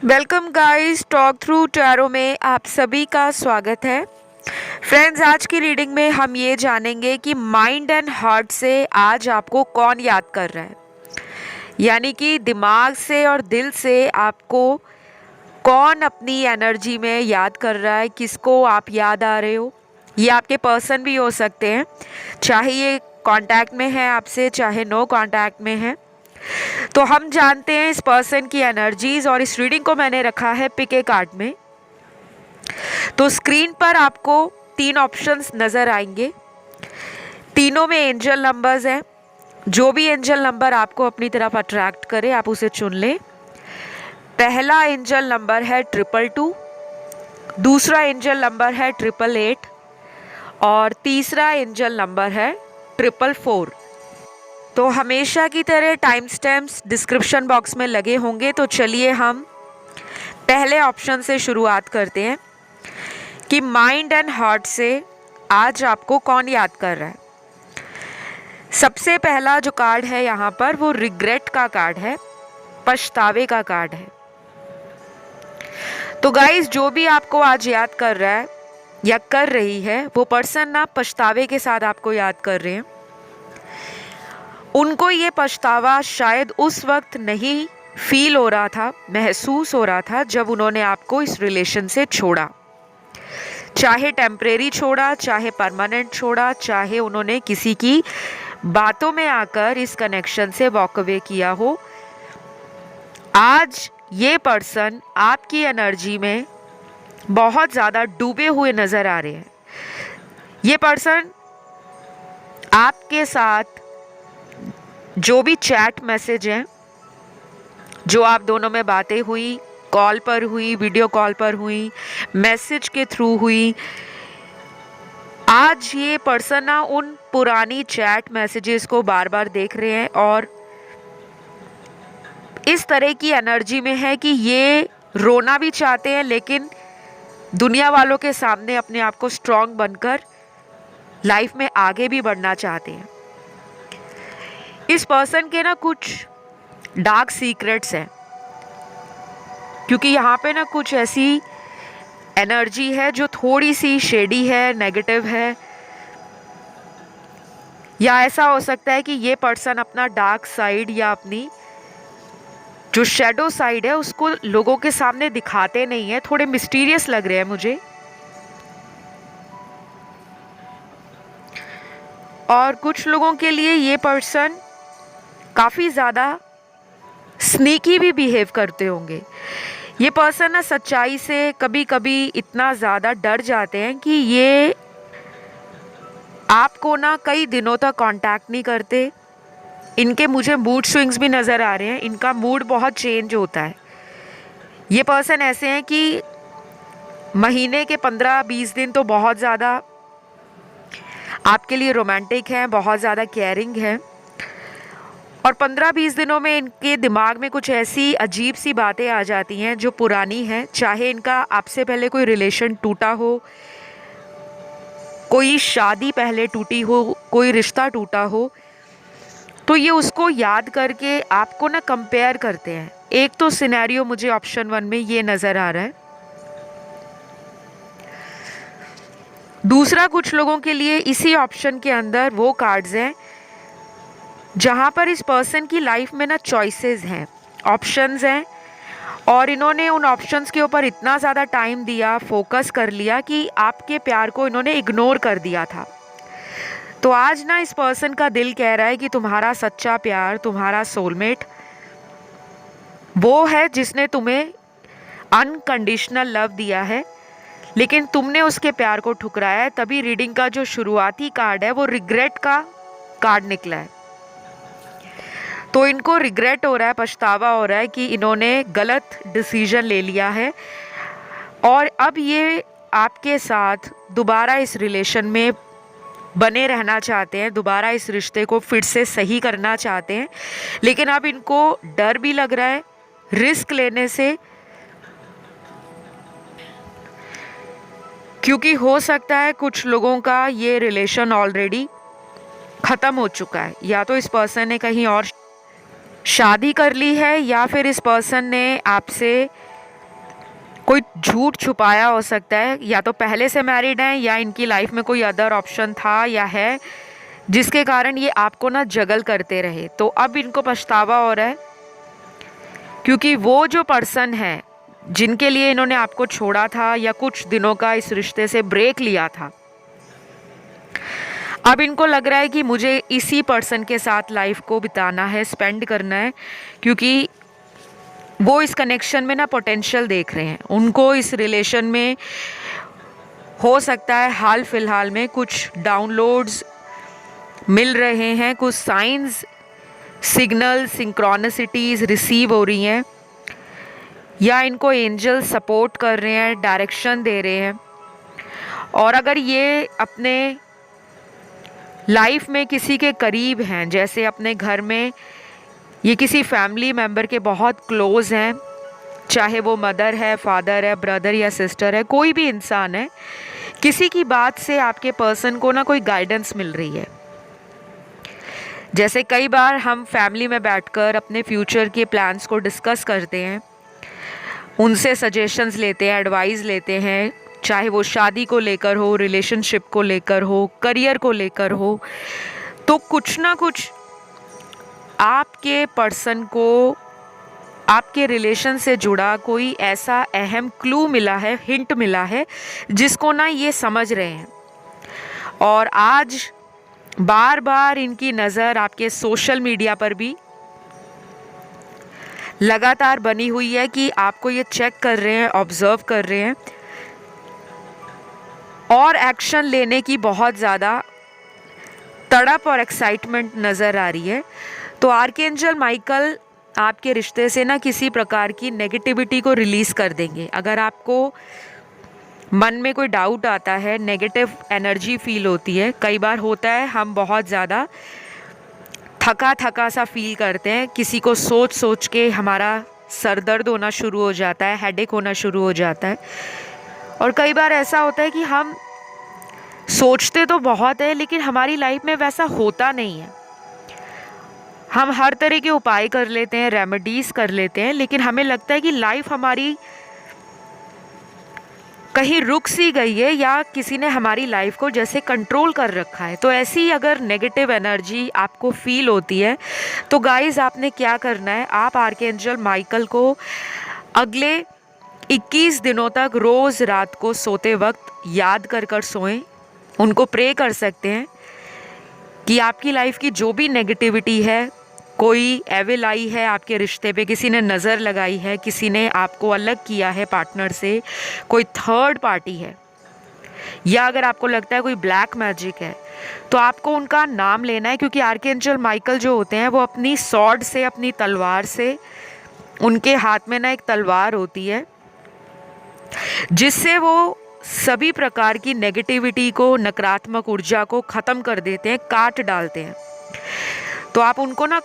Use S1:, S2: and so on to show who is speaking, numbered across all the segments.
S1: Welcome guys, talk through tarot में आप सभी का स्वागत है। फ्रेंड्स, आज की रीडिंग में हम ये जानेंगे कि माइंड एंड हार्ट से आज आपको कौन याद कर रहा है। यानी कि दिमाग से और दिल से आपको कौन अपनी एनर्जी में याद कर रहा है, किसको आप याद आ रहे हो। ये आपके पर्सन भी हो सकते हैं, चाहे ये कांटेक्ट में है आपसे, चाहे नो कांटेक्ट में है। तो हम जानते हैं इस पर्सन की एनर्जीज, और इस रीडिंग को मैंने रखा है पिक ए कार्ड में। तो स्क्रीन पर आपको 3 ऑप्शंस नज़र आएंगे, तीनों में एंजल नंबर्स हैं। जो भी एंजल नंबर आपको अपनी तरफ अट्रैक्ट करे आप उसे चुन लें। पहला एंजल नंबर है 222, दूसरा एंजल नंबर है 888 और तीसरा एंजल नंबर है 444। तो हमेशा की तरह टाइम स्टैम्प्स डिस्क्रिप्शन बॉक्स में लगे होंगे। तो चलिए हम पहले ऑप्शन से शुरुआत करते हैं कि माइंड एंड हार्ट से आज आपको कौन याद कर रहा है। सबसे पहला जो कार्ड है यहाँ पर वो रिग्रेट का कार्ड है, पछतावे का कार्ड है। तो गाइस, जो भी आपको आज याद कर रहा है या कर रही है, वो पर्सन ना पछतावे के साथ आपको याद कर रहे हैं। उनको ये पछतावा शायद उस वक्त नहीं फील हो रहा था, महसूस हो रहा था जब उन्होंने आपको इस रिलेशन से छोड़ा। चाहे टेम्परेरी छोड़ा, चाहे परमानेंट छोड़ा, चाहे उन्होंने किसी की बातों में आकर इस कनेक्शन से वॉक अवे किया हो, आज ये पर्सन आपकी एनर्जी में बहुत ज़्यादा डूबे हुए नज़र आ रहे हैं। ये पर्सन आपके साथ जो भी चैट मैसेज हैं, जो आप दोनों में बातें हुई, कॉल पर हुई, वीडियो कॉल पर हुई, मैसेज के थ्रू हुई, आज ये पर्सन ना उन पुरानी चैट मैसेजेस को बार बार देख रहे हैं और इस तरह की एनर्जी में है कि ये रोना भी चाहते हैं, लेकिन दुनिया वालों के सामने अपने आप को स्ट्रांग बनकर लाइफ में आगे भी बढ़ना चाहते हैं। इस पर्सन के ना कुछ डार्क सीक्रेट्स हैं, क्योंकि यहाँ पे ना कुछ ऐसी एनर्जी है जो थोड़ी सी शेडी है, नेगेटिव है, या ऐसा हो सकता है कि ये पर्सन अपना डार्क साइड या अपनी जो शैडो साइड है उसको लोगों के सामने दिखाते नहीं है। थोड़े मिस्टीरियस लग रहे हैं मुझे। और कुछ लोगों के लिए ये पर्सन काफ़ी ज़्यादा स्नीकी भी बिहेव करते होंगे। ये पर्सन ना सच्चाई से कभी कभी इतना ज़्यादा डर जाते हैं कि ये आपको ना कई दिनों तक कांटेक्ट नहीं करते। इनके मुझे मूड स्विंग्स भी नज़र आ रहे हैं, इनका मूड बहुत चेंज होता है। ये पर्सन ऐसे हैं कि महीने के 15-20 दिन तो बहुत ज़्यादा आपके लिए रोमांटिक हैं, बहुत ज़्यादा केयरिंग हैं, और 15-20 दिनों में इनके दिमाग में कुछ ऐसी अजीब सी बातें आ जाती हैं जो पुरानी हैं। चाहे इनका आपसे पहले कोई रिलेशन टूटा हो, कोई शादी पहले टूटी हो, कोई रिश्ता टूटा हो, तो ये उसको याद करके आपको ना कंपेयर करते हैं। एक तो सिनेरियो मुझे ऑप्शन 1 में ये नज़र आ रहा है। दूसरा, कुछ लोगों के लिए इसी ऑप्शन के अंदर वो कार्ड्स हैं जहाँ पर इस पर्सन की लाइफ में ना चॉइसेस हैं, ऑप्शंस हैं, और इन्होंने उन ऑप्शंस के ऊपर इतना ज़्यादा टाइम दिया, फोकस कर लिया कि आपके प्यार को इन्होंने इग्नोर कर दिया था। तो आज ना इस पर्सन का दिल कह रहा है कि तुम्हारा सच्चा प्यार, तुम्हारा सोलमेट वो है जिसने तुम्हें अनकंडीशनल लव दिया है, लेकिन तुमने उसके प्यार को ठुकराया है। तभी रीडिंग का जो शुरुआती कार्ड है वो रिग्रेट का कार्ड निकला है। तो इनको रिग्रेट हो रहा है, पछतावा हो रहा है कि इन्होंने गलत डिसीजन ले लिया है, और अब ये आपके साथ दोबारा इस रिलेशन में बने रहना चाहते हैं, दोबारा इस रिश्ते को फिर से सही करना चाहते हैं। लेकिन अब इनको डर भी लग रहा है रिस्क लेने से, क्योंकि हो सकता है कुछ लोगों का ये रिलेशन ऑलरेडी ख़त्म हो चुका है। या तो इस पर्सन ने कहीं और शादी कर ली है, या फिर इस पर्सन ने आपसे कोई झूठ छुपाया हो सकता है, या तो पहले से मैरिड हैं या इनकी लाइफ में कोई अदर ऑप्शन था या है, जिसके कारण ये आपको ना जगल करते रहे। तो अब इनको पछतावा हो रहा है, क्योंकि वो जो पर्सन है जिनके लिए इन्होंने आपको छोड़ा था या कुछ दिनों का इस रिश्ते से ब्रेक लिया था, अब इनको लग रहा है कि मुझे इसी पर्सन के साथ लाइफ को बिताना है, स्पेंड करना है, क्योंकि वो इस कनेक्शन में ना पोटेंशियल देख रहे हैं। उनको इस रिलेशन में हो सकता है हाल फिलहाल में कुछ डाउनलोड्स मिल रहे हैं, कुछ साइंस, सिग्नल, सिंक्रोनिसिटीज़ रिसीव हो रही हैं, या इनको एंजल सपोर्ट कर रहे हैं, डायरेक्शन दे रहे हैं। और अगर ये अपने लाइफ में किसी के करीब हैं, जैसे अपने घर में ये किसी फैमिली मेम्बर के बहुत क्लोज हैं, चाहे वो मदर है, फादर है, ब्रदर या सिस्टर है, कोई भी इंसान है, किसी की बात से आपके पर्सन को ना कोई गाइडेंस मिल रही है। जैसे कई बार हम फैमिली में बैठकर अपने फ्यूचर के प्लान्स को डिस्कस करते हैं, उनसे सजेशंस लेते हैं, एडवाइस लेते हैं, चाहे वो शादी को लेकर हो, रिलेशनशिप को लेकर हो, करियर को लेकर हो, तो कुछ ना कुछ आपके पर्सन को आपके रिलेशन से जुड़ा कोई ऐसा अहम क्लू मिला है, हिंट मिला है, जिसको ना ये समझ रहे हैं। और आज बार बार इनकी नज़र आपके सोशल मीडिया पर भी लगातार बनी हुई है कि आपको ये चेक कर रहे हैं, ऑब्जर्व कर रहे हैं, और एक्शन लेने की बहुत ज़्यादा तड़प और एक्साइटमेंट नज़र आ रही है। तो आर्कएंजल माइकल आपके रिश्ते से ना किसी प्रकार की नेगेटिविटी को रिलीज़ कर देंगे। अगर आपको मन में कोई डाउट आता है, नेगेटिव एनर्जी फील होती है, कई बार होता है हम बहुत ज़्यादा थका थका सा फील करते हैं, किसी को सोच सोच के हमारा सर दर्द होना शुरू हो जाता है, हेडेक होना शुरू हो जाता है। और कई बार ऐसा होता है कि हम सोचते तो बहुत है, लेकिन हमारी लाइफ में वैसा होता नहीं है। हम हर तरह के उपाय कर लेते हैं, रेमेडीज़ कर लेते हैं, लेकिन हमें लगता है कि लाइफ हमारी कहीं रुक सी गई है, या किसी ने हमारी लाइफ को जैसे कंट्रोल कर रखा है। तो ऐसी अगर नेगेटिव एनर्जी आपको फील होती है, तो गाइस आपने क्या करना है, आप आर्कएंजल माइकल को अगले 21 दिनों तक रोज़ रात को सोते वक्त याद कर कर सोएं। उनको प्रे कर सकते हैं कि आपकी लाइफ की जो भी नेगेटिविटी है, कोई एविल आई है आपके रिश्ते पे, किसी ने नज़र लगाई है, किसी ने आपको अलग किया है पार्टनर से, कोई थर्ड पार्टी है, या अगर आपको लगता है कोई ब्लैक मैजिक है, तो आपको उनका नाम लेना है। क्योंकि आर्कएंजल माइकल जो होते हैं वो अपनी सॉर्ड से, अपनी तलवार से, उनके हाथ में ना एक तलवार होती है जिससे वो सभी प्रकार की नेगेटिविटी को, नकारात्मक ऊर्जा को ख़त्म कर देते हैं, काट डालते हैं। तो आप उनको ना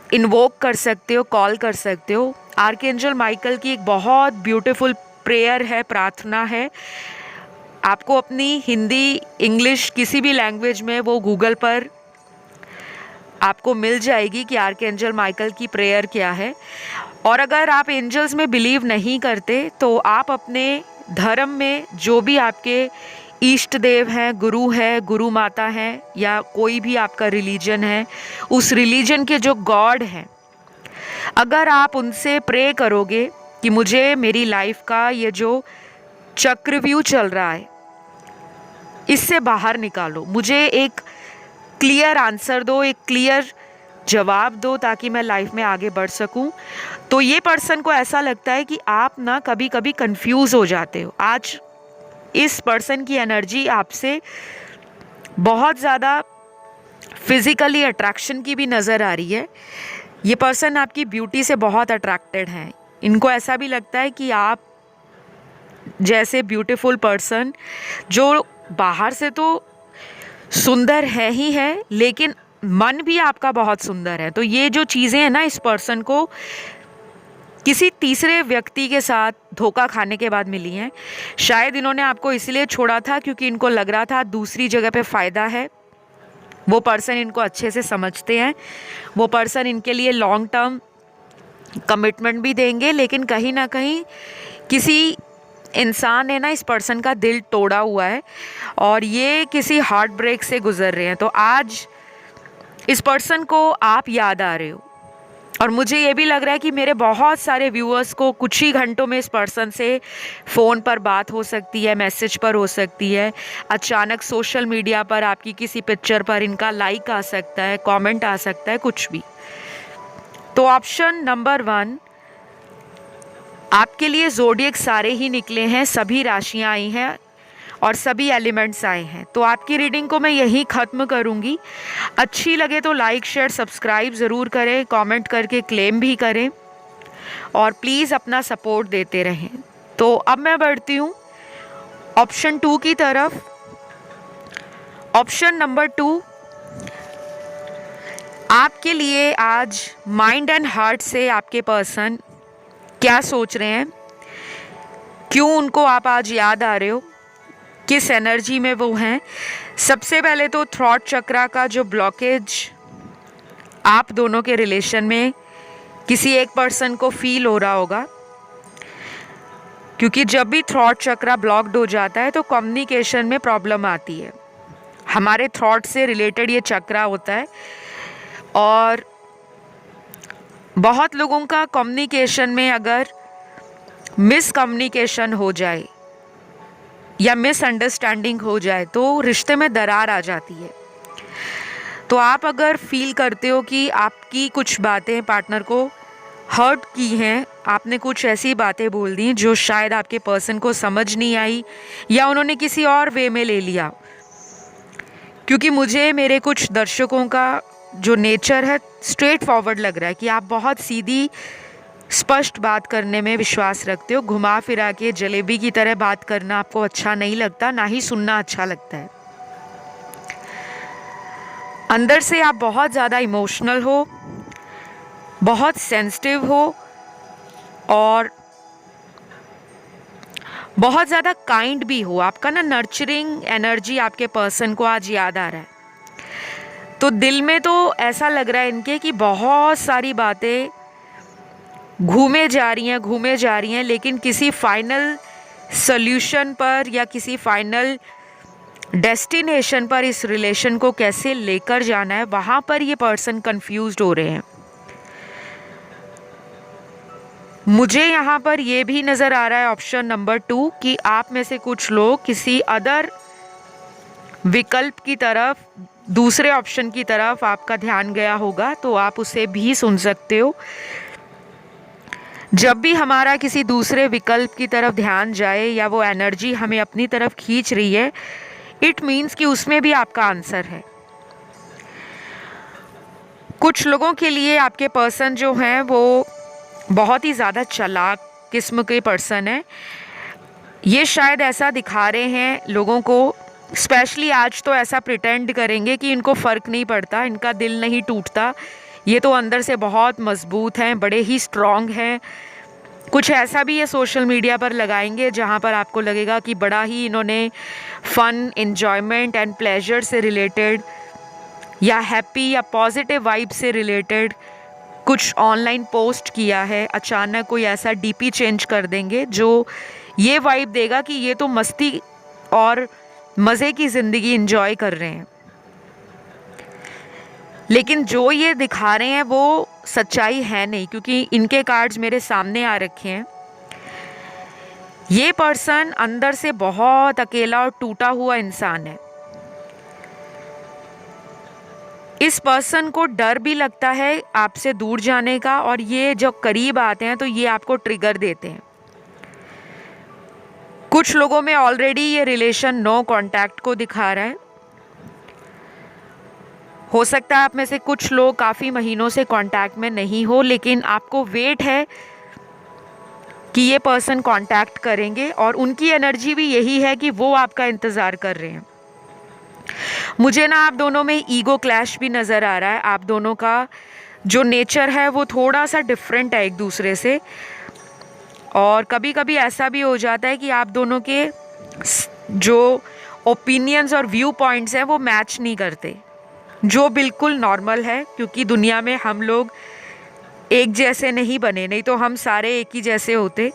S1: इन्वोक कर सकते हो, कॉल कर सकते हो। आर्कएंजल माइकल की एक बहुत ब्यूटीफुल प्रेयर है, प्रार्थना है। आपको अपनी हिंदी, इंग्लिश, किसी भी लैंग्वेज में वो गूगल पर आपको मिल जाएगी कि आर्कएंजल माइकल की प्रेयर क्या है। और अगर आप एंजल्स में बिलीव नहीं करते, तो आप अपने धर्म में जो भी आपके इष्ट देव हैं, गुरु है, गुरु माता हैं, या कोई भी आपका रिलीजन है, उस रिलीजन के जो गॉड हैं, अगर आप उनसे प्रे करोगे कि मुझे मेरी लाइफ का ये जो चक्रव्यूह चल रहा है इससे बाहर निकालो, मुझे एक क्लियर आंसर दो, एक क्लियर जवाब दो, ताकि मैं लाइफ में आगे बढ़ सकूं, तो ये पर्सन को ऐसा लगता है कि आप ना कभी कभी कंफ्यूज हो जाते हो। आज इस पर्सन की एनर्जी आपसे बहुत ज़्यादा फिज़िकली अट्रैक्शन की भी नज़र आ रही है। ये पर्सन आपकी ब्यूटी से बहुत अट्रैक्टेड हैं। इनको ऐसा भी लगता है कि आप जैसे ब्यूटीफुल पर्सन, जो बाहर से तो सुंदर है ही है, लेकिन मन भी आपका बहुत सुंदर है। तो ये जो चीज़ें हैं ना, इस पर्सन को किसी तीसरे व्यक्ति के साथ धोखा खाने के बाद मिली हैं। शायद इन्होंने आपको इसलिए छोड़ा था क्योंकि इनको लग रहा था दूसरी जगह पे फ़ायदा है। वो पर्सन इनको अच्छे से समझते हैं, वो पर्सन इनके लिए लॉन्ग टर्म कमिटमेंट भी देंगे, लेकिन कहीं ना कहीं किसी इंसान ने ना इस पर्सन का दिल तोड़ा हुआ है और ये किसी हार्ट ब्रेक से गुजर रहे हैं। तो आज इस पर्सन को आप याद आ रहे हो और मुझे ये भी लग रहा है कि मेरे बहुत सारे व्यूअर्स को कुछ ही घंटों में इस पर्सन से फ़ोन पर बात हो सकती है, मैसेज पर हो सकती है, अचानक सोशल मीडिया पर आपकी किसी पिक्चर पर इनका लाइक आ सकता है, कमेंट आ सकता है, कुछ भी। तो ऑप्शन नंबर 1 आपके लिए ज़ोडिएक सारे ही निकले हैं, सभी राशियां आई हैं और सभी एलिमेंट्स आए हैं। तो आपकी रीडिंग को मैं यहीं ख़त्म करूंगी। अच्छी लगे तो लाइक शेयर सब्सक्राइब ज़रूर करें, कमेंट करके क्लेम भी करें और प्लीज़ अपना सपोर्ट देते रहें। तो अब मैं बढ़ती हूँ ऑप्शन 2 की तरफ। ऑप्शन नंबर 2 आपके लिए आज माइंड एंड हार्ट से आपके पर्सन क्या सोच रहे हैं, क्यों उनको आप आज याद आ रहे हो, किस एनर्जी में वो हैं। सबसे पहले तो थ्रॉट चक्रा का जो ब्लॉकेज आप दोनों के रिलेशन में किसी एक पर्सन को फील हो रहा होगा, क्योंकि जब भी थ्रॉट चक्रा ब्लॉक्ड हो जाता है तो कम्युनिकेशन में प्रॉब्लम आती है। हमारे थॉट से रिलेटेड ये चक्रा होता है और बहुत लोगों का कम्युनिकेशन में अगर मिसकम्युनिकेशन हो जाए या मिसअंडरस्टैंडिंग हो जाए तो रिश्ते में दरार आ जाती है। तो आप अगर फील करते हो कि आपकी कुछ बातें पार्टनर को हर्ट की हैं, आपने कुछ ऐसी बातें बोल दी जो शायद आपके पर्सन को समझ नहीं आई या उन्होंने किसी और वे में ले लिया, क्योंकि मुझे मेरे कुछ दर्शकों का जो नेचर है स्ट्रेट फॉरवर्ड लग रहा है कि आप बहुत सीधी स्पष्ट बात करने में विश्वास रखते हो। घुमा फिरा के जलेबी की तरह बात करना आपको अच्छा नहीं लगता, ना ही सुनना अच्छा लगता है। अंदर से आप बहुत ज़्यादा इमोशनल हो, बहुत सेंसिटिव हो और बहुत ज़्यादा काइंड भी हो। आपका ना नर्चरिंग एनर्जी आपके पर्सन को आज याद आ रहा है। तो दिल में तो ऐसा लग रहा है इनके कि बहुत सारी बातें घूमे जा रही हैं, लेकिन किसी फाइनल सॉल्यूशन पर या किसी फाइनल डेस्टिनेशन पर इस रिलेशन को कैसे लेकर जाना है, वहाँ पर ये पर्सन कंफ्यूज्ड हो रहे हैं। मुझे यहाँ पर ये भी नज़र आ रहा है ऑप्शन नंबर 2 कि आप में से कुछ लोग किसी अदर विकल्प की तरफ, दूसरे ऑप्शन की तरफ आपका ध्यान गया होगा, तो आप उसे भी सुन सकते हो। जब भी हमारा किसी दूसरे विकल्प की तरफ ध्यान जाए या वो एनर्जी हमें अपनी तरफ खींच रही है, इट मीन्स कि उसमें भी आपका आंसर है। कुछ लोगों के लिए आपके पर्सन जो हैं वो बहुत ही ज़्यादा चालाक किस्म के पर्सन हैं। ये शायद ऐसा दिखा रहे हैं लोगों को, स्पेशली आज तो ऐसा प्रिटेंड करेंगे कि इनको फ़र्क नहीं पड़ता, इनका दिल नहीं टूटता, ये तो अंदर से बहुत मजबूत हैं, बड़े ही स्ट्रॉन्ग हैं। कुछ ऐसा भी ये सोशल मीडिया पर लगाएंगे जहाँ पर आपको लगेगा कि बड़ा ही इन्होंने फ़न, एन्जॉयमेंट एंड प्लेजर से रिलेटेड या हैप्पी या पॉजिटिव वाइब से रिलेटेड कुछ ऑनलाइन पोस्ट किया है। अचानक कोई ऐसा डीपी चेंज कर देंगे जो ये वाइब देगा कि ये तो मस्ती और मज़े की ज़िंदगी एंजॉय कर रहे हैं, लेकिन जो ये दिखा रहे हैं वो सच्चाई है नहीं, क्योंकि इनके कार्ड्स मेरे सामने आ रखे हैं। ये पर्सन अंदर से बहुत अकेला और टूटा हुआ इंसान है। इस पर्सन को डर भी लगता है आपसे दूर जाने का, और ये जब करीब आते हैं तो ये आपको ट्रिगर देते हैं। कुछ लोगों में ऑलरेडी ये रिलेशन नो कांटेक्ट को दिखा रहा है। हो सकता है आप में से कुछ लोग काफ़ी महीनों से कांटेक्ट में नहीं हो, लेकिन आपको वेट है कि ये पर्सन कांटेक्ट करेंगे और उनकी एनर्जी भी यही है कि वो आपका इंतज़ार कर रहे हैं। मुझे ना आप दोनों में ईगो क्लैश भी नज़र आ रहा है। आप दोनों का जो नेचर है वो थोड़ा सा डिफरेंट है एक दूसरे से, और कभी कभी ऐसा भी हो जाता है कि आप दोनों के जो ओपिनियंस और व्यू पॉइंट्स हैं वो मैच नहीं करते, जो बिल्कुल नॉर्मल है, क्योंकि दुनिया में हम लोग एक जैसे नहीं बने, नहीं तो हम सारे एक ही जैसे होते।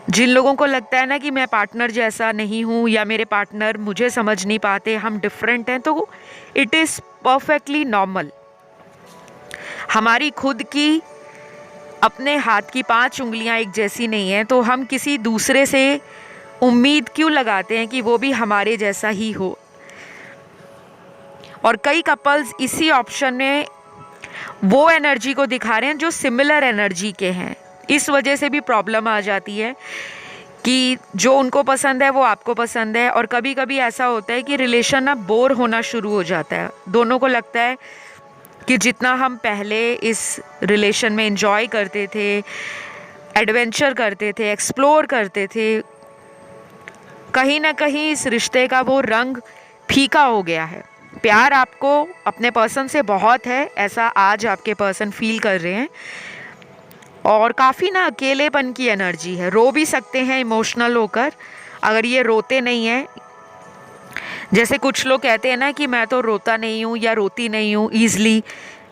S1: जिन लोगों को लगता है ना कि मैं पार्टनर जैसा नहीं हूँ या मेरे पार्टनर मुझे समझ नहीं पाते, हम डिफरेंट हैं, तो इट इज़ परफेक्टली नॉर्मल। हमारी खुद की अपने हाथ की 5 उंगलियां एक जैसी नहीं हैं, तो हम किसी दूसरे से उम्मीद क्यों लगाते हैं कि वो भी हमारे जैसा ही हो। और कई कपल्स इसी ऑप्शन में वो एनर्जी को दिखा रहे हैं जो सिमिलर एनर्जी के हैं। इस वजह से भी प्रॉब्लम आ जाती है कि जो उनको पसंद है वो आपको पसंद है, और कभी कभी ऐसा होता है कि रिलेशन ना बोर होना शुरू हो जाता है। दोनों को लगता है कि जितना हम पहले इस रिलेशन में एंजॉय करते थे, एडवेंचर करते थे, एक्सप्लोर करते थे, कहीं ना कहीं इस रिश्ते का वो रंग फीका हो गया है। प्यार आपको अपने पर्सन से बहुत है, ऐसा आज आपके पर्सन फील कर रहे हैं, और काफ़ी ना अकेलेपन की एनर्जी है। रो भी सकते हैं इमोशनल होकर, अगर ये रोते नहीं हैं। जैसे कुछ लोग कहते हैं ना कि मैं तो रोता नहीं हूँ या रोती नहीं हूँ ईज़िली,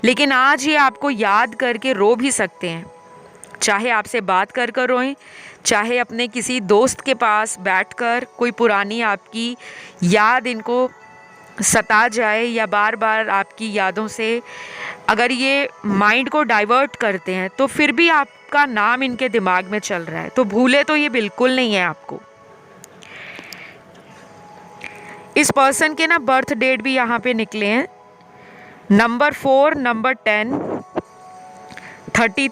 S1: लेकिन आज ये आपको याद करके रो भी सकते हैं। चाहे आपसे बात कर कर रोएं, चाहे अपने किसी दोस्त के पास बैठकर कोई पुरानी आपकी याद इनको सता जाए, या बार बार आपकी यादों से अगर ये माइंड को डाइवर्ट करते हैं, तो फिर भी आपका नाम इनके दिमाग में चल रहा है। तो भूले तो ये बिल्कुल नहीं है आपको। इस पर्सन के ना बर्थ डेट भी यहाँ पे निकले हैं, नंबर 4, नंबर 10, 13,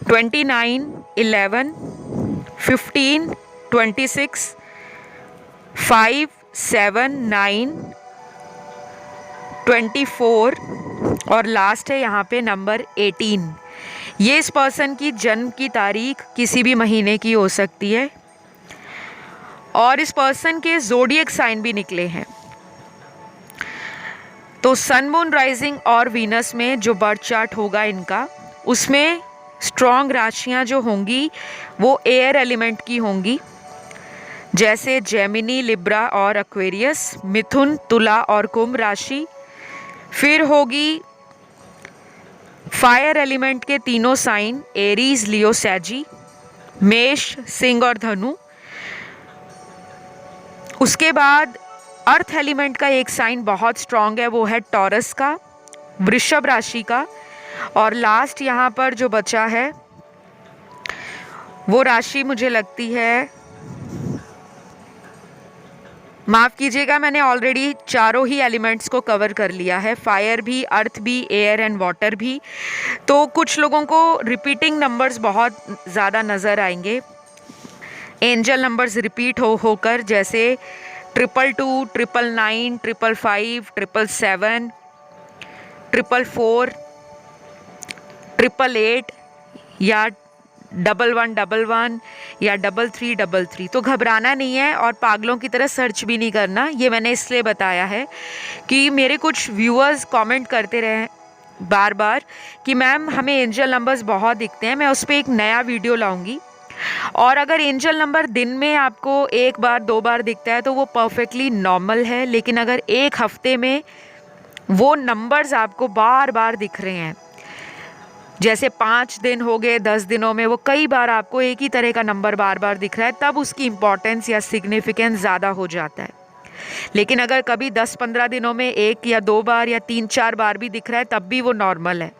S1: 29, 11, 15, 26, 5, 7, 9, 24 और लास्ट है यहाँ पे नंबर 18। ये इस पर्सन की जन्म की तारीख किसी भी महीने की हो सकती है, और इस पर्सन के ज़ोडिएक साइन भी निकले हैं। तो सन, मून, राइजिंग और वीनस में जो बर्थ चार्ट होगा इनका, उसमें स्ट्रॉन्ग राशियाँ जो होंगी वो एयर एलिमेंट की होंगी, जैसे जेमिनी, लिब्रा और एक्वेरियस, मिथुन, तुला और कुंभ राशि। फिर होगी फायर एलिमेंट के तीनों साइन, एरीज, लियो, सैजी, मेष, सिंह और धनु। उसके बाद अर्थ एलिमेंट का एक साइन बहुत स्ट्रॉन्ग है, वो है टॉरस का, वृषभ राशि का। और लास्ट यहाँ पर जो बचा है वो राशि मुझे लगती है, माफ़ कीजिएगा, मैंने ऑलरेडी चारों ही एलिमेंट्स को कवर कर लिया है, फायर भी, अर्थ भी, एयर एंड वाटर भी। तो कुछ लोगों को रिपीटिंग नंबर्स बहुत ज़्यादा नज़र आएंगे, एंजल नंबर्स रिपीट होकर, जैसे 222, 999, 555, 777, 444, 888 या 1111 या 3333। तो घबराना नहीं है और पागलों की तरह सर्च भी नहीं करना। ये मैंने इसलिए बताया है कि मेरे कुछ व्यूअर्स कमेंट करते रहे बार बार कि मैम हमें एंजल नंबर्स बहुत दिखते हैं, मैं उस पर एक नया वीडियो लाऊंगी। और अगर एंजल नंबर दिन में आपको 1 बार 2 बार दिखता है तो वो परफेक्टली नॉर्मल है, लेकिन अगर 1 हफ्ते में वो नंबर्स आपको बार बार दिख रहे हैं, जैसे 5 दिन हो गए, 10 दिनों में वो कई बार आपको एक ही तरह का नंबर बार बार दिख रहा है, तब उसकी इम्पॉर्टेंस या सिग्निफिकेंस ज़्यादा हो जाता है। लेकिन अगर कभी 10-15 दिनों में 1 या 2 बार या 3-4 बार भी दिख रहा है, तब भी वो नॉर्मल है।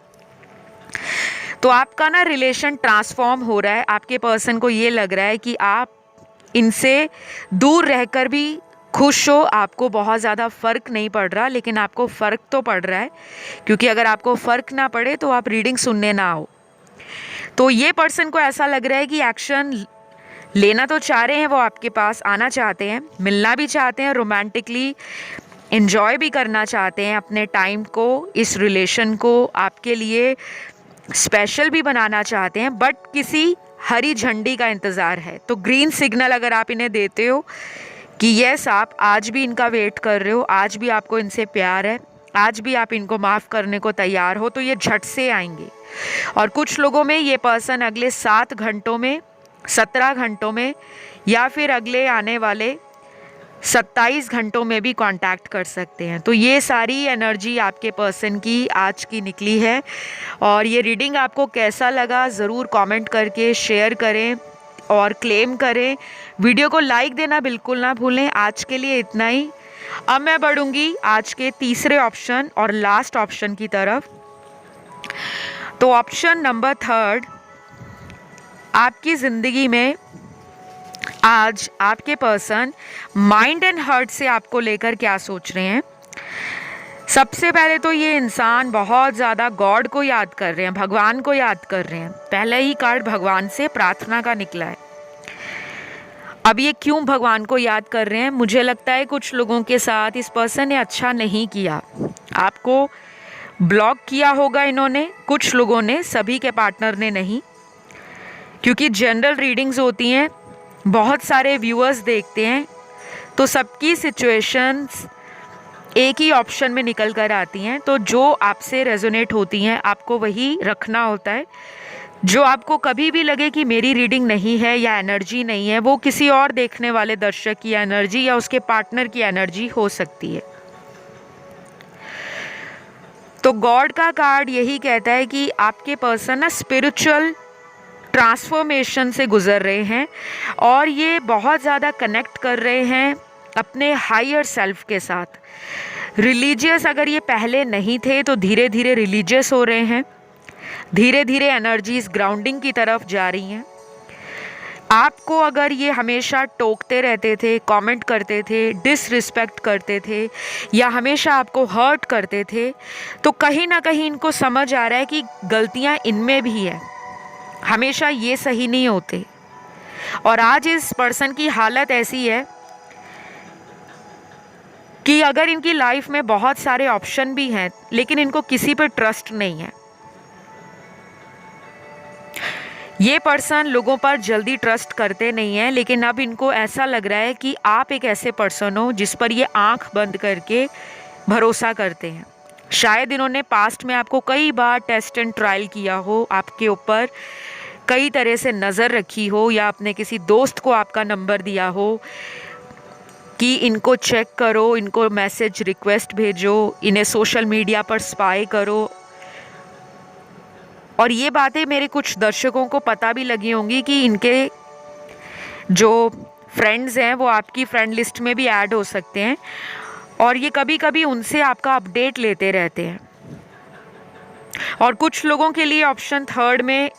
S1: तो आपका ना रिलेशन ट्रांसफॉर्म हो रहा है। आपके पर्सन को ये लग रहा है कि आप इनसे दूर रहकर भी खुश हो, आपको बहुत ज़्यादा फ़र्क नहीं पड़ रहा, लेकिन आपको फ़र्क तो पड़ रहा है, क्योंकि अगर आपको फ़र्क ना पड़े तो आप रीडिंग सुनने ना आओ। तो ये पर्सन को ऐसा लग रहा है कि एक्शन लेना तो चाह रहे हैं, वो आपके पास आना चाहते हैं, मिलना भी चाहते हैं, रोमांटिकली एंजॉय भी करना चाहते हैं, अपने टाइम को, इस रिलेशन को आपके लिए स्पेशल भी बनाना चाहते हैं, बट किसी हरी झंडी का इंतज़ार है। तो ग्रीन सिग्नल अगर आप इन्हें देते हो कि यस आप आज भी इनका वेट कर रहे हो, आज भी आपको इनसे प्यार है, आज भी आप इनको माफ़ करने को तैयार हो, तो ये झट से आएंगे। और कुछ लोगों में ये पर्सन अगले 7 घंटों में, 17 घंटों में, या फिर अगले आने वाले 27 घंटों में भी कांटेक्ट कर सकते हैं। तो ये सारी एनर्जी आपके पर्सन की आज की निकली है। और ये रीडिंग आपको कैसा लगा ज़रूर कमेंट करके शेयर करें और क्लेम करें। वीडियो को लाइक देना बिल्कुल ना भूलें। आज के लिए इतना ही। अब मैं बढ़ूंगी आज के तीसरे ऑप्शन और लास्ट ऑप्शन की तरफ। तो ऑप्शन नंबर 3, आपकी ज़िंदगी में आज आपके पर्सन माइंड एंड हार्ट से आपको लेकर क्या सोच रहे हैं। सबसे पहले तो ये इंसान बहुत ज़्यादा गॉड को याद कर रहे हैं, भगवान को याद कर रहे हैं। पहले ही कार्ड भगवान से प्रार्थना का निकला है। अब ये क्यों भगवान को याद कर रहे हैं, मुझे लगता है कुछ लोगों के साथ इस पर्सन ने अच्छा नहीं किया, आपको ब्लॉक किया होगा इन्होंने, कुछ लोगों ने, सभी के पार्टनर ने नहीं। क्योंकि जनरल रीडिंग्स होती हैं, बहुत सारे व्यूअर्स देखते हैं, तो सबकी सिचुएशंस एक ही ऑप्शन में निकल कर आती हैं। तो जो आपसे रेजोनेट होती हैं आपको वही रखना होता है। जो आपको कभी भी लगे कि मेरी रीडिंग नहीं है या एनर्जी नहीं है, वो किसी और देखने वाले दर्शक की एनर्जी या उसके पार्टनर की एनर्जी हो सकती है। तो गॉड का कार्ड यही कहता है कि आपके पर्सन ना स्पिरिचुअल ट्रांसफॉर्मेशन से गुजर रहे हैं और ये बहुत ज़्यादा कनेक्ट कर रहे हैं अपने हायर सेल्फ के साथ। रिलीजियस अगर ये पहले नहीं थे तो धीरे धीरे रिलीजियस हो रहे हैं, धीरे धीरे एनर्जीज ग्राउंडिंग की तरफ जा रही हैं। आपको अगर ये हमेशा टोकते रहते थे, कमेंट करते थे, डिसरिस्पेक्ट करते थे या हमेशा आपको हर्ट करते थे, तो कहीं ना कहीं इनको समझ आ रहा है कि गलतियां इनमें भी है, हमेशा ये सही नहीं होते। और आज इस पर्सन की हालत ऐसी है कि अगर इनकी लाइफ में बहुत सारे ऑप्शन भी हैं लेकिन इनको किसी पर ट्रस्ट नहीं है। ये पर्सन लोगों पर जल्दी ट्रस्ट करते नहीं हैं, लेकिन अब इनको ऐसा लग रहा है कि आप एक ऐसे पर्सन हो जिस पर ये आंख बंद करके भरोसा करते हैं। शायद इन्होंने पास्ट में आपको कई बार टेस्ट एंड ट्रायल किया हो, आपके ऊपर कई तरह से नज़र रखी हो, या अपने किसी दोस्त को आपका नंबर दिया हो कि इनको चेक करो, इनको मैसेज रिक्वेस्ट भेजो, इन्हें सोशल मीडिया पर स्पाई करो। और ये बातें मेरे कुछ दर्शकों को पता भी लगी होंगी कि इनके जो फ्रेंड्स हैं वो आपकी फ्रेंड लिस्ट में भी ऐड हो सकते हैं और ये कभी कभी उनसे आपका अपडेट लेते रहते हैं। और कुछ लोगों के लिए ऑप्शन 3 में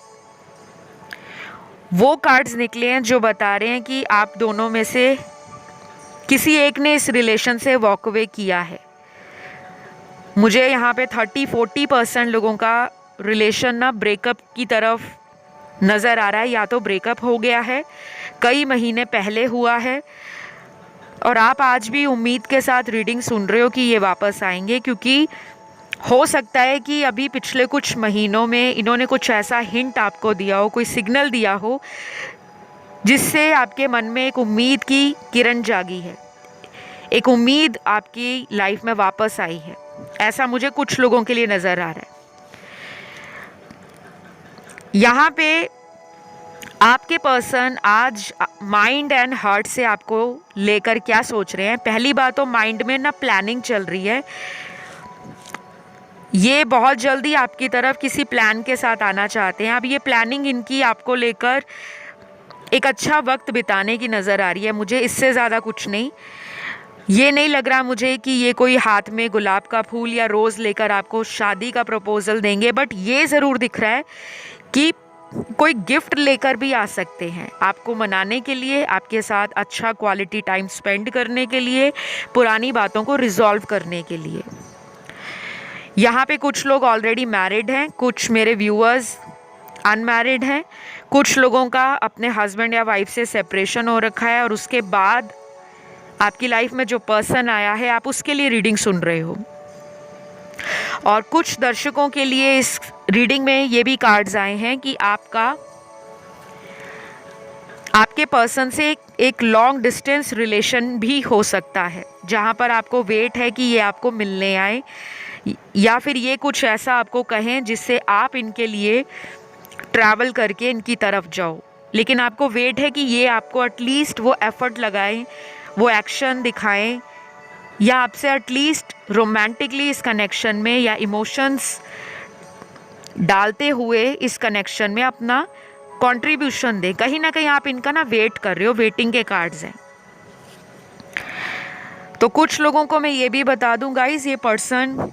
S1: वो कार्ड्स निकले हैं जो बता रहे हैं कि आप दोनों में से किसी एक ने इस रिलेशन से वॉक अवे किया है। मुझे यहाँ पे 30-40% लोगों का रिलेशन ना ब्रेकअप की तरफ नज़र आ रहा है। या तो ब्रेकअप हो गया है, कई महीने पहले हुआ है, और आप आज भी उम्मीद के साथ रीडिंग सुन रहे हो कि ये वापस आएंगे, क्योंकि हो सकता है कि अभी पिछले कुछ महीनों में इन्होंने कुछ ऐसा हिंट आपको दिया हो, कोई सिग्नल दिया हो, जिससे आपके मन में एक उम्मीद की किरण जागी है, एक उम्मीद आपकी लाइफ में वापस आई है। ऐसा मुझे कुछ लोगों के लिए नज़र आ रहा है। यहाँ पे आपके पर्सन आज माइंड एंड हार्ट से आपको लेकर क्या सोच रहे हैं। पहली बात तो माइंड में ना प्लानिंग चल रही है, ये बहुत जल्दी आपकी तरफ किसी प्लान के साथ आना चाहते हैं। अब ये प्लानिंग इनकी आपको लेकर एक अच्छा वक्त बिताने की नज़र आ रही है मुझे, इससे ज़्यादा कुछ नहीं। ये नहीं लग रहा मुझे कि ये कोई हाथ में गुलाब का फूल या रोज़ लेकर आपको शादी का प्रपोजल देंगे, बट ये ज़रूर दिख रहा है कि कोई गिफ्ट लेकर भी आ सकते हैं आपको मनाने के लिए, आपके साथ अच्छा क्वालिटी टाइम स्पेंड करने के लिए, पुरानी बातों को रिजॉल्व करने के लिए। यहाँ पे कुछ लोग ऑलरेडी मैरिड हैं, कुछ मेरे व्यूअर्स अनमैरिड हैं, कुछ लोगों का अपने हस्बैंड या वाइफ से सेपरेशन हो रखा है और उसके बाद आपकी लाइफ में जो पर्सन आया है आप उसके लिए रीडिंग सुन रहे हो। और कुछ दर्शकों के लिए इस रीडिंग में ये भी कार्ड्स आए हैं कि आपके पर्सन से एक लॉन्ग डिस्टेंस रिलेशन भी हो सकता है, जहाँ पर आपको वेट है कि ये आपको मिलने आए, या फिर ये कुछ ऐसा आपको कहें जिससे आप इनके लिए ट्रैवल करके इनकी तरफ जाओ, लेकिन आपको वेट है कि ये आपको एटलीस्ट वो एफर्ट लगाएं, वो एक्शन दिखाएं या आपसे एटलीस्ट रोमांटिकली इस कनेक्शन में या इमोशंस डालते हुए इस कनेक्शन में अपना कंट्रीब्यूशन दें। कहीं ना कहीं आप इनका ना वेट कर रहे हो, वेटिंग के कार्ड्स हैं। तो कुछ लोगों को मैं ये भी बता दूं गाइस, ये पर्सन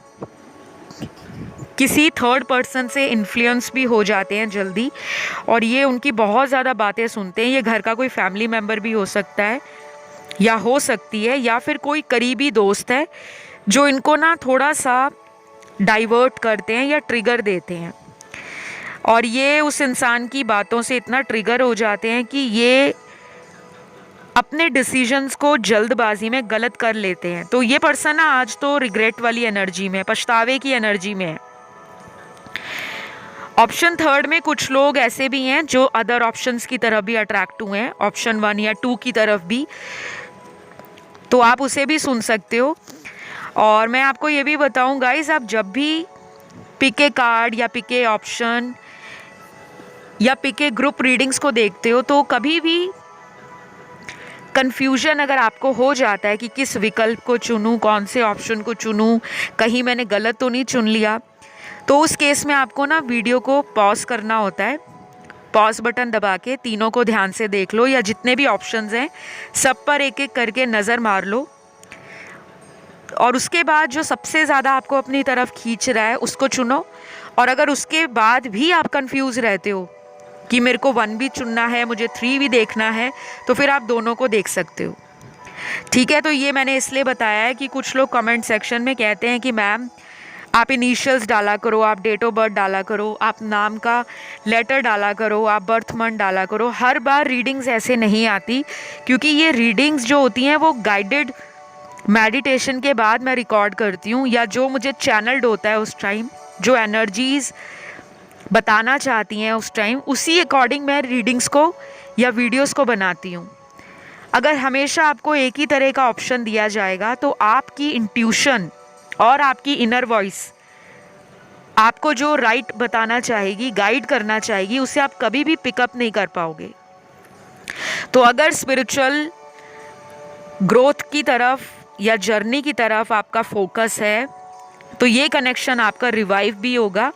S1: किसी थर्ड पर्सन से इन्फ्लुएंस भी हो जाते हैं जल्दी, और ये उनकी बहुत ज़्यादा बातें सुनते हैं। ये घर का कोई फैमिली मेम्बर भी हो सकता है या हो सकती है, या फिर कोई करीबी दोस्त है जो इनको ना थोड़ा सा डाइवर्ट करते हैं या ट्रिगर देते हैं, और ये उस इंसान की बातों से इतना ट्रिगर हो जाते हैं कि ये अपने डिसीजंस को जल्दबाजी में गलत कर लेते हैं। तो ये पर्सन ना आज तो रिग्रेट वाली एनर्जी में, पछतावे की एनर्जी में है। ऑप्शन थर्ड में कुछ लोग ऐसे भी हैं जो अदर ऑप्शंस की तरफ भी अट्रैक्ट हुए हैं, ऑप्शन 1 या 2 की तरफ भी, तो आप उसे भी सुन सकते हो। और मैं आपको ये भी बताऊं गाइस, आप जब भी पिक ए कार्ड या पिक ए ऑप्शन या पिक ए ग्रुप रीडिंग्स को देखते हो, तो कभी भी कन्फ्यूजन अगर आपको हो जाता है कि किस विकल्प को चुनूं, कौन से ऑप्शन को चुनूं, कहीं मैंने गलत तो नहीं चुन लिया, तो उस केस में आपको ना वीडियो को पॉज करना होता है। पॉज बटन दबा के तीनों को ध्यान से देख लो, या जितने भी ऑप्शंस हैं सब पर एक एक करके नज़र मार लो, और उसके बाद जो सबसे ज़्यादा आपको अपनी तरफ खींच रहा है उसको चुनो। और अगर उसके बाद भी आप कंफ्यूज रहते हो कि मेरे को 1 भी चुनना है, मुझे 3 भी देखना है, तो फिर आप दोनों को देख सकते हो। ठीक है, तो ये मैंने इसलिए बताया है कि कुछ लोग कमेंट सेक्शन में कहते हैं कि मैम आप इनिशियल्स डाला करो, आप डेट ऑफ बर्थ डाला करो, आप नाम का लेटर डाला करो, आप बर्थ मंथ डाला करो। हर बार रीडिंग्स ऐसे नहीं आती, क्योंकि ये रीडिंग्स जो होती हैं वो गाइडेड मेडिटेशन के बाद मैं रिकॉर्ड करती हूँ, या जो मुझे चैनल्ड होता है उस टाइम, जो एनर्जीज़ बताना चाहती हैं उस टाइम, उसी अकॉर्डिंग मैं रीडिंग्स को या वीडियोस को बनाती हूँ। अगर हमेशा आपको एक ही तरह का ऑप्शन दिया जाएगा तो आपकी इंट्यूशन और आपकी इनर वॉइस आपको जो राइट बताना चाहेगी, गाइड करना चाहेगी, उसे आप कभी भी पिकअप नहीं कर पाओगे। तो अगर स्पिरिचुअल ग्रोथ की तरफ या जर्नी की तरफ आपका फोकस है, तो ये कनेक्शन आपका रिवाइव भी होगा,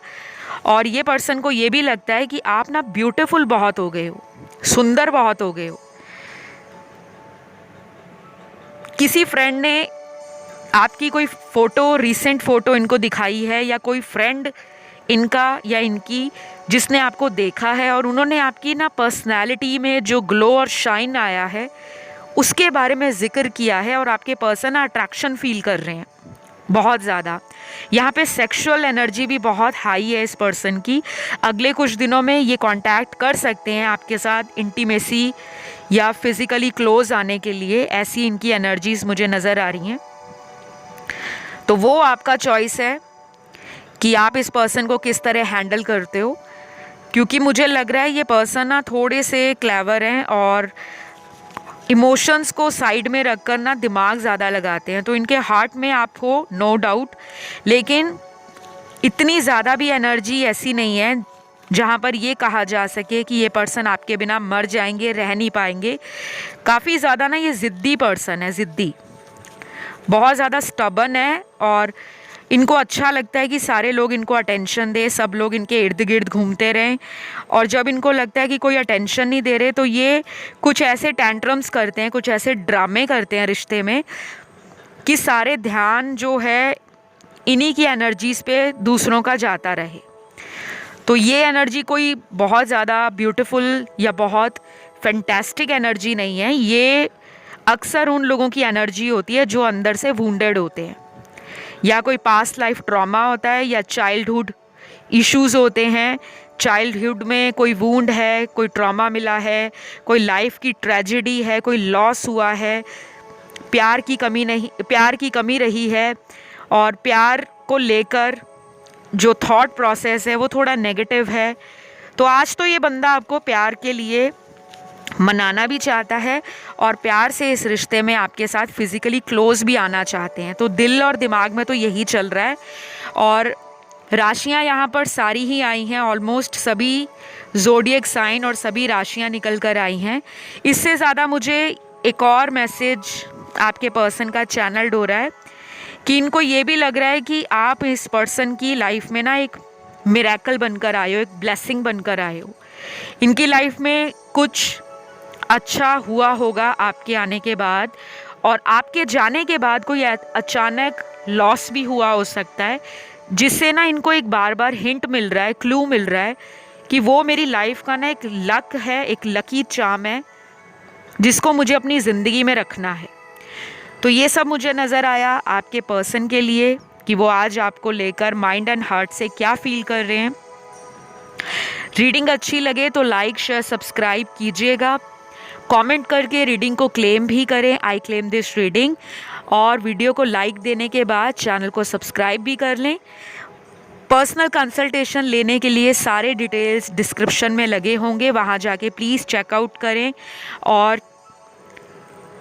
S1: और ये पर्सन को ये भी लगता है कि आप ना ब्यूटीफुल बहुत हो गए हो, सुंदर बहुत हो गए हो। किसी फ्रेंड ने आपकी कोई फ़ोटो, रीसेंट फ़ोटो इनको दिखाई है, या कोई फ्रेंड इनका या इनकी जिसने आपको देखा है, और उन्होंने आपकी ना पर्सनैलिटी में जो ग्लो और शाइन आया है उसके बारे में ज़िक्र किया है, और आपके पर्सन अट्रैक्शन फील कर रहे हैं बहुत ज़्यादा। यहाँ पे सेक्सुअल एनर्जी भी बहुत हाई है इस पर्सन की। अगले कुछ दिनों में ये कांटेक्ट कर सकते हैं आपके साथ इंटीमेसी या फिज़िकली क्लोज आने के लिए, ऐसी इनकी एनर्जीज मुझे नज़र आ रही हैं। तो वो आपका चॉइस है कि आप इस पर्सन को किस तरह हैंडल करते हो, क्योंकि मुझे लग रहा है ये पर्सन ना थोड़े से क्लेवर हैं और इमोशंस को साइड में रखकर ना दिमाग ज़्यादा लगाते हैं। तो इनके हार्ट में आप हो, नो डाउट, लेकिन इतनी ज़्यादा भी एनर्जी ऐसी नहीं है जहाँ पर ये कहा जा सके कि ये पर्सन आपके बिना मर जाएंगे, रह नहीं पाएंगे। काफ़ी ज़्यादा ना ये ज़िद्दी पर्सन है, ज़िद्दी, बहुत ज़्यादा स्टबन है, और इनको अच्छा लगता है कि सारे लोग इनको अटेंशन दें, सब लोग इनके इर्द गिर्द घूमते रहें, और जब इनको लगता है कि कोई अटेंशन नहीं दे रहे तो ये कुछ ऐसे टैंट्रम्स करते हैं, कुछ ऐसे ड्रामे करते हैं रिश्ते में कि सारे ध्यान जो है इन्हीं की एनर्जीज़ पे दूसरों का जाता रहे। तो ये एनर्जी कोई बहुत ज़्यादा ब्यूटीफुल या बहुत फैंटास्टिक एनर्जी नहीं है। ये अक्सर उन लोगों की एनर्जी होती है जो अंदर से वुंडेड होते हैं, या कोई पास्ट लाइफ ट्रॉमा होता है, या चाइल्डहुड इश्यूज़ होते हैं। चाइल्डहुड में कोई वूंड है, कोई ट्रॉमा मिला है, कोई लाइफ की ट्रेजेडी है, कोई लॉस हुआ है, प्यार की कमी रही है, और प्यार को लेकर जो थॉट प्रोसेस है वो थोड़ा नेगेटिव है। तो आज तो ये बंदा आपको प्यार के लिए मनाना भी चाहता है, और प्यार से इस रिश्ते में आपके साथ फिज़िकली क्लोज भी आना चाहते हैं। तो दिल और दिमाग में तो यही चल रहा है। और राशियां यहाँ पर सारी ही आई हैं, ऑलमोस्ट सभी ज़ोडिएक साइन और सभी राशियां निकल कर आई हैं। इससे ज़्यादा मुझे एक और मैसेज आपके पर्सन का चैनल हो रहा है कि इनको ये भी लग रहा है कि आप इस पर्सन की लाइफ में ना एक मिरेकल बनकर आए हो, एक ब्लेसिंग बनकर आए हो। इनकी लाइफ में कुछ अच्छा हुआ होगा आपके आने के बाद, और आपके जाने के बाद कोई अचानक लॉस भी हुआ हो सकता है, जिससे ना इनको एक बार बार हिंट मिल रहा है, क्लू मिल रहा है कि वो मेरी लाइफ का ना एक लक है, एक लकी चार्म है जिसको मुझे अपनी ज़िंदगी में रखना है। तो ये सब मुझे नज़र आया आपके पर्सन के लिए कि वो आज आपको लेकर माइंड एंड हार्ट से क्या फील कर रहे हैं। रीडिंग अच्छी लगे तो लाइक शेयर सब्सक्राइब कीजिएगा, कमेंट करके रीडिंग को क्लेम भी करें, आई क्लेम दिस रीडिंग, और वीडियो को लाइक देने के बाद चैनल को सब्सक्राइब भी कर लें। पर्सनल कंसल्टेशन लेने के लिए सारे डिटेल्स डिस्क्रिप्शन में लगे होंगे, वहाँ जाके प्लीज़ चेकआउट करें। और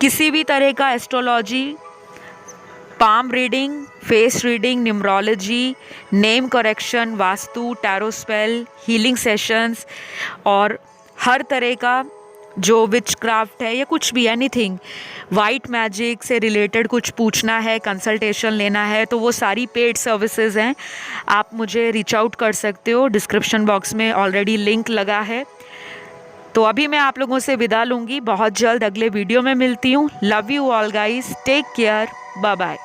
S1: किसी भी तरह का astrology, palm reading, face reading, numerology, name correction, vastu, tarot spell, healing sessions और हर तरह का जो विच क्राफ्ट है या कुछ भी एनीथिंग वाइट मैजिक से रिलेटेड कुछ पूछना है, कंसल्टेशन लेना है, तो वो सारी पेड सर्विसेज हैं। आप मुझे रीच आउट कर सकते हो, डिस्क्रिप्शन बॉक्स में ऑलरेडी लिंक लगा है। तो अभी मैं आप लोगों से विदा लूँगी, बहुत जल्द अगले वीडियो में मिलती हूँ। Love you all guys, take care, bye bye.